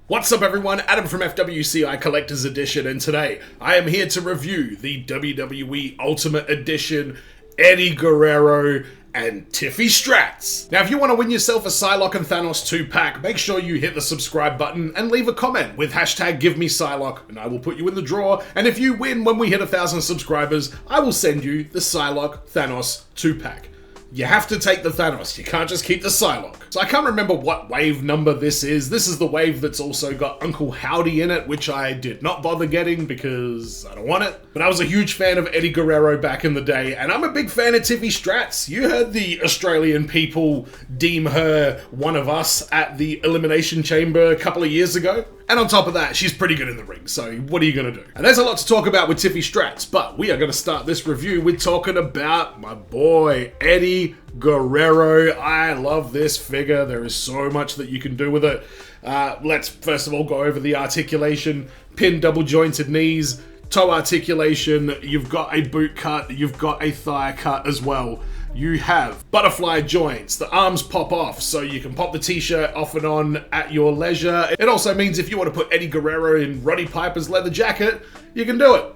What's up everyone, Adam from FWCI Collector's Edition, and today I am here to review the WWE Ultimate Edition Eddie Guerrero and Tiffy Stratts. Now if you want to win yourself a Psylocke and Thanos 2-pack, make sure you hit the subscribe button and leave a comment with hashtag GiveMePsylocke and I will put you in the draw, and if you win when we hit 1,000 subscribers, I will send you the Psylocke Thanos 2-pack. You have to take the Thanos, you can't just keep the Psylocke. So I can't remember what wave number this is. This is the wave that's also got Uncle Howdy in it, which I did not bother getting because I don't want it. But I was a huge fan of Eddie Guerrero back in the day, and I'm a big fan of Tiffy Stratts. You heard the Australian people deem her one of us at the Elimination Chamber a couple of years ago. And on top of that, she's pretty good in the ring, so what are you gonna do? And there's a lot to talk about with Tiffy Stratts, but we are gonna start this review with talking about my boy, Eddie Guerrero. I love this figure. There is so much that you can do with it. Let's first of all go over the articulation. Pin double jointed knees, toe articulation, you've got a boot cut, you've got a thigh cut as well. You have butterfly joints, the arms pop off, so you can pop the t-shirt off and on at your leisure. It also means if you want to put Eddie Guerrero in Roddy Piper's leather jacket, you can do it.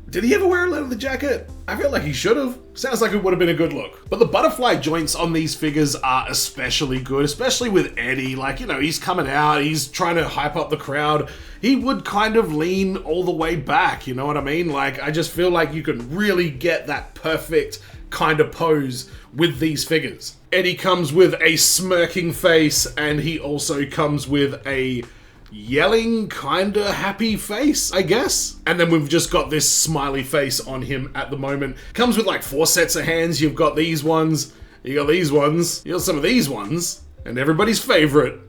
Did he ever wear a leather jacket? I feel like he should have. Sounds like it would have been a good look. But the butterfly joints on these figures are especially good, especially with Eddie. Like, you know, he's coming out, he's trying to hype up the crowd. He would kind of lean all the way back, you know what I mean? Like, I just feel like you can really get that perfect kind of pose with these figures. Eddie comes with a smirking face, and he also comes with a yelling, kinda happy face, I guess. And then we've just got this smiley face on him at the moment. Comes with like 4 sets of hands. You've got these ones, you got these ones, you got some of these ones, and everybody's favorite,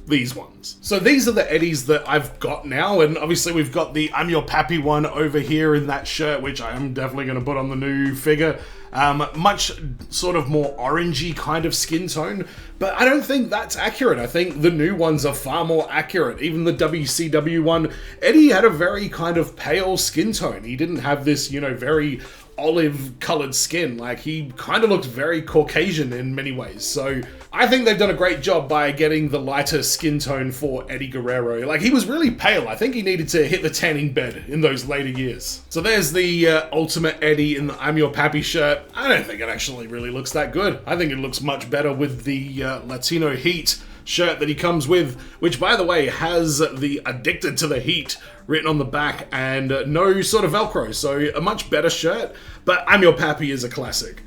these ones. So these are the Eddies that I've got now, and obviously we've got the I'm Your Pappy one over here in that shirt, which I am definitely going to put on the new figure. Much sort of more orangey kind of skin tone, but I don't think that's accurate. I think the new ones are far more accurate. Even the WCW one, Eddie had a very kind of pale skin tone. He didn't have this, you know, very olive colored skin. Like, he kind of looked very Caucasian in many ways. So I think they've done a great job by getting the lighter skin tone for Eddie Guerrero. Like, he was really pale. I think he needed to hit the tanning bed in those later years. So there's the Ultimate Eddie in the I'm Your Pappy shirt. I don't think it actually really looks that good. I think it looks much better with the Latino Heat shirt that he comes with, which by the way has the Addicted to the Heat written on the back and no sort of Velcro, so a much better shirt, but I'm Your Pappy is a classic.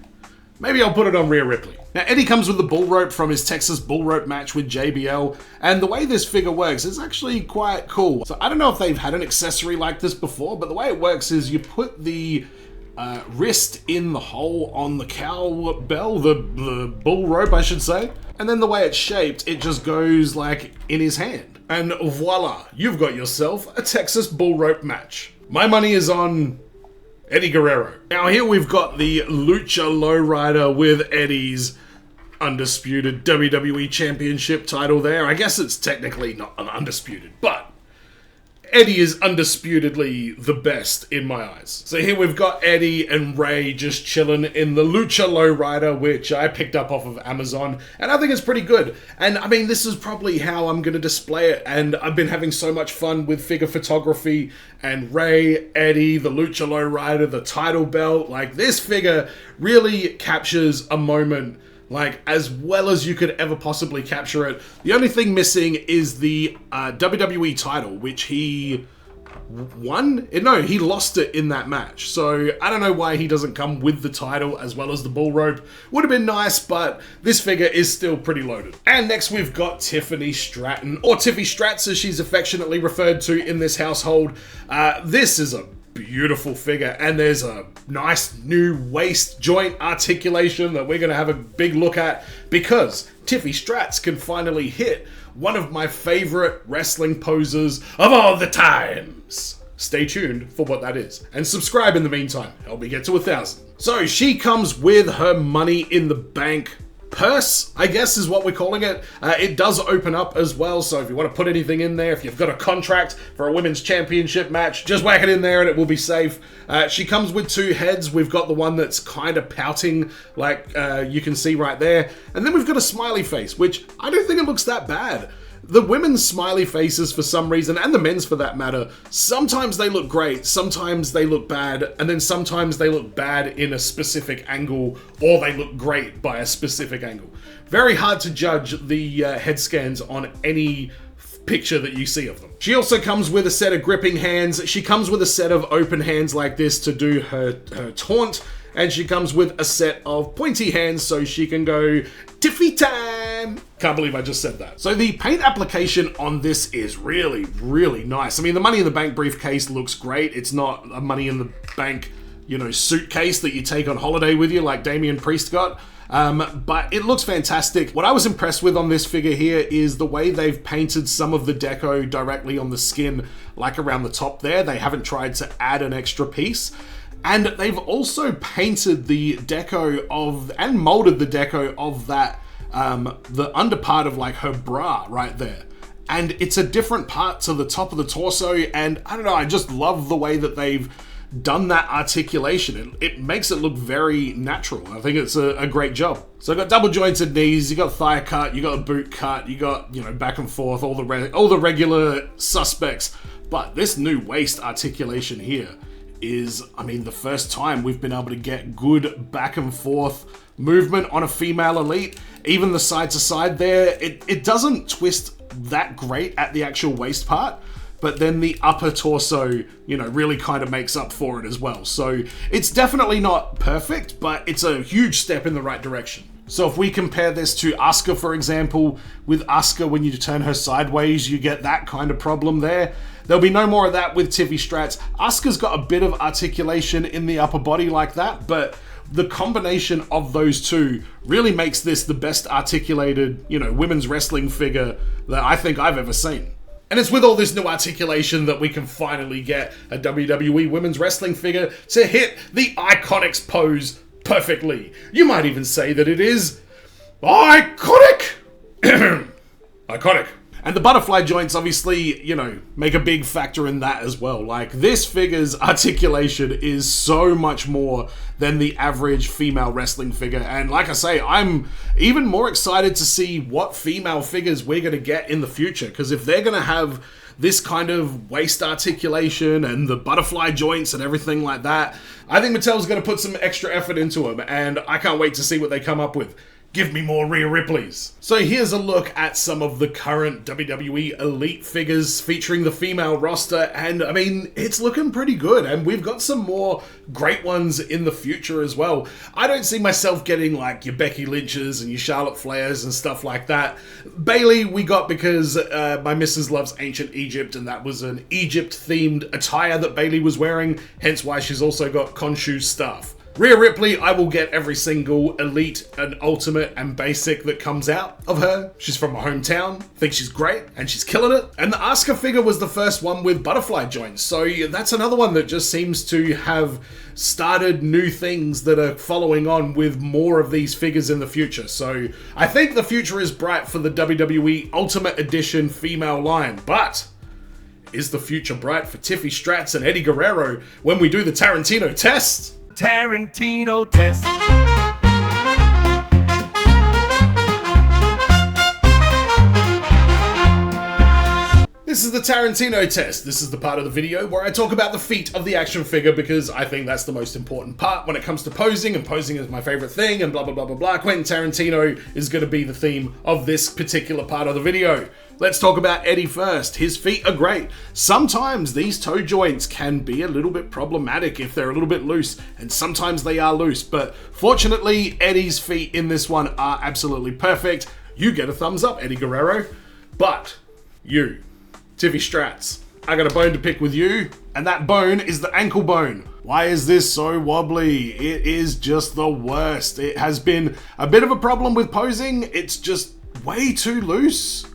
Maybe I'll put it on Rhea Ripley. Now Eddie comes with the bull rope from his Texas bull rope match with JBL, and the way this figure works is actually quite cool. So I don't know if they've had an accessory like this before, but the way it works is you put the wrist in the hole on the cowbell, the bull rope I should say, and then the way it's shaped, it just goes like in his hand. And voila, you've got yourself a Texas bull rope match. My money is on Eddie Guerrero. Now here we've got the Lucha Lowrider with Eddie's undisputed WWE Championship title there. I guess it's technically not undisputed, but Eddie is undisputedly the best in my eyes. So here we've got Eddie and Ray just chilling in the Lucha Lowrider, which I picked up off of Amazon, and I think it's pretty good. And I mean, this is probably how I'm going to display it, and I've been having so much fun with figure photography, and Ray, Eddie, the Lucha Lowrider, the title belt. Like, this figure really captures a moment like as well as you could ever possibly capture it. The only thing missing is the WWE title, which he won? No, he lost it in that match. So I don't know why he doesn't come with the title as well as the bull rope. Would have been nice, but this figure is still pretty loaded. And next we've got Tiffany Stratton, or Tiffy Stratts as she's affectionately referred to in this household. This is a beautiful figure, and there's a nice new waist joint articulation that we're going to have a big look at because Tiffy Stratts can finally hit one of my favorite wrestling poses of all the times. Stay tuned for what that is, and subscribe in the meantime. Help me get to 1,000. So she comes with her Money in the Bank purse, I guess is what we're calling it. It does open up as well, so if you want to put anything in there, if you've got a contract for a women's championship match, just whack it in there and it will be safe. She comes with 2 heads. We've got the one that's kind of pouting, like you can see right there, and then we've got a smiley face, which I don't think it looks that bad. The women's smiley faces, for some reason, and the men's for that matter, sometimes they look great, sometimes they look bad, and then sometimes they look bad in a specific angle, or they look great by a specific angle. Very hard to judge the head scans on any picture that you see of them. She also comes with a set of gripping hands. She comes with a set of open hands like this to do her taunt, and she comes with a set of pointy hands so she can go Tiffy time. Can't believe I just said that. So the paint application on this is really, really nice. I mean, the Money in the Bank briefcase looks great. It's not a Money in the Bank, you know, suitcase that you take on holiday with you like Damian Priest got. But it looks fantastic. What I was impressed with on this figure here is the way they've painted some of the deco directly on the skin, like around the top there. They haven't tried to add an extra piece. And they've also painted the deco of, and molded the deco of that, the under part of like her bra right there. And it's a different part to the top of the torso, and I don't know, I just love the way that they've done that articulation. It makes it look very natural. I think it's a great job. So I've got double jointed knees, you got thigh cut, you got a boot cut, you got, you know, back and forth, all the regular suspects. But this new waist articulation here is, I mean, the first time we've been able to get good back and forth movement on a female elite. Even the side to side there, it doesn't twist that great at the actual waist part, but then the upper torso, you know, really kind of makes up for it as well. So it's definitely not perfect, but it's a huge step in the right direction. So if we compare this to Asuka, for example, with Asuka, when you turn her sideways, you get that kind of problem there. There'll be no more of that with Tiffy Stratts. Asuka's got a bit of articulation in the upper body like that, but the combination of those two really makes this the best articulated, you know, women's wrestling figure that I think I've ever seen. And it's with all this new articulation that we can finally get a WWE women's wrestling figure to hit the Iconics pose perfectly. You might even say that it is iconic. Iconic. And the butterfly joints obviously, you know, make a big factor in that as well. Like, this figure's articulation is so much more than the average female wrestling figure. And like I say, I'm even more excited to see what female figures we're going to get in the future. Because if they're going to have this kind of waist articulation and the butterfly joints and everything like that, I think Mattel's going to put some extra effort into them. And I can't wait to see what they come up with. Give me more Rhea Ripleys. So here's a look at some of the current WWE Elite figures featuring the female roster, and I mean, it's looking pretty good, and we've got some more great ones in the future as well. I don't see myself getting like your Becky Lynch's and your Charlotte Flairs and stuff like that. Bayley we got because my missus loves ancient Egypt, and that was an Egypt-themed attire that Bayley was wearing, hence why she's also got Khonshu stuff. Rhea Ripley, I will get every single Elite and Ultimate and Basic that comes out of her. She's from my hometown, think she's great, and she's killing it. And the Asuka figure was the first one with butterfly joints, so that's another one that just seems to have started new things that are following on with more of these figures in the future. So I think the future is bright for the WWE Ultimate Edition female line, but is the future bright for Tiffy Stratts and Eddie Guerrero when we do the Tarantino test? Tarantino test. This is the Tarantino test. This is the part of the video where I talk about the feet of the action figure because I think that's the most important part when it comes to posing, and posing is my favorite thing, and blah blah blah blah blah. Quentin Tarantino is going to be the theme of this particular part of the video. Let's talk about Eddie first. His feet are great. Sometimes these toe joints can be a little bit problematic if they're a little bit loose, and sometimes they are loose, but fortunately Eddie's feet in this one are absolutely perfect. You get a thumbs up, Eddie Guerrero. But you, Tiffy Stratts, I got a bone to pick with you, and that bone is the ankle bone. Why is this so wobbly? It is just the worst. It has been a bit of a problem with posing. It's just way too loose.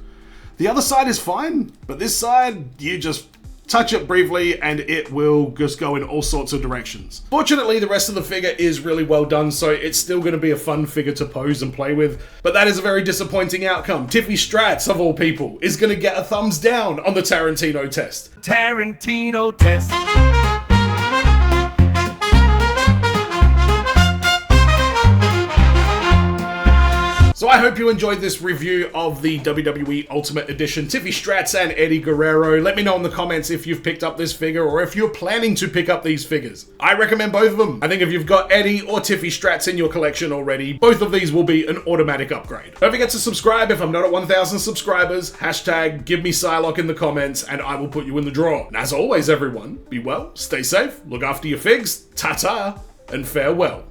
The other side is fine, but this side, you just touch it briefly and it will just go in all sorts of directions. Fortunately, the rest of the figure is really well done, so it's still going to be a fun figure to pose and play with, but that is a very disappointing outcome. Tiffy Stratts, of all people, is going to get a thumbs down on the Tarantino test. Tarantino test. So I hope you enjoyed this review of the WWE Ultimate Edition Tiffy Stratts and Eddie Guerrero. Let me know in the comments if you've picked up this figure or if you're planning to pick up these figures. I recommend both of them. I think if you've got Eddie or Tiffy Stratts in your collection already, both of these will be an automatic upgrade. Don't forget to subscribe if I'm not at 1,000 subscribers. Hashtag give me Psylocke in the comments and I will put you in the draw. And as always, everyone, be well, stay safe, look after your figs, ta-ta, and farewell.